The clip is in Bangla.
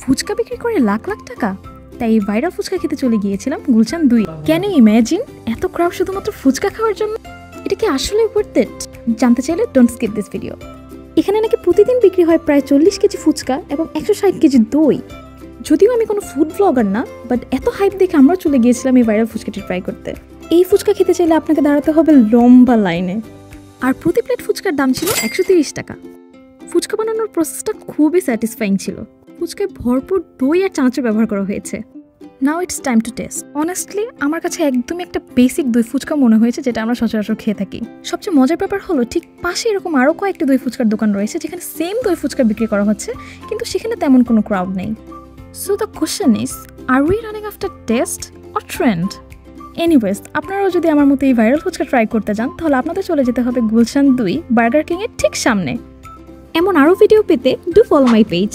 ফুচকা বিক্রি করে লাখ লাখ টাকা। তাই এই ভাইরাল ফুচকা খেতে চলে গিয়েছিলাম গুলশান 2। ক্যান ইউ ইমাজিন এত ক্রাউড শুধুমাত্র ফুচকা খাওয়ার জন্য? এটা কি আসলে ওয়ার্থ ইট? জানতে চাইলে ডোন্ট স্কিপ দিস ভিডিও। এখানে নাকি প্রতিদিন বিক্রি হয় প্রায় 40 কেজি ফুচকা এবং 160 কেজি দই। যদিও আমি কোনো ফুড ব্লগার না, বাট এত হাইপ দেখে আমরা চলে গিয়েছিলাম এই ভাইরাল ফুচকাটি ট্রাই করতে। এই ফুচকা খেতে চাইলে আপনাকে দাঁড়াতে হবে লম্বা লাইনে, আর প্রতি প্লেট ফুচকার দাম ছিল 130 টাকা। ফুচকা বানানোর প্রসেসটা খুবই স্যাটিসফাইং ছিল। ফুচকায় ভরপুর দই আর চানাচুর ব্যবহার করা হয়েছে। Now it's time to test. Honestly আমার কাছে একদমই একটা বেসিক দই ফুচকা মনে হয়েছে, যেটা আমরা সচরাচর খেয়ে থাকি। সবচেয়ে মজার ব্যাপার হলো ঠিক পাশে এরকম আরও কয়েকটি দই ফুচকার দোকান রয়েছে যেখানে সেম দই ফুচকা বিক্রি করা হচ্ছে, কিন্তু সেখানে তেমন কোনো ক্রাউড নেই। So the question is, are we running after taste or trend? Anyways, আপনারাও যদি আমার মতো এই ভাইরাল ফুচকা ট্রাই করতে যান, তাহলে আপনাদের চলে যেতে হবে গুলশান 2 বার্গার কিং এর ঠিক সামনে। এমন আরও ভিডিও পেতে ডু ফলো মাই পেজ।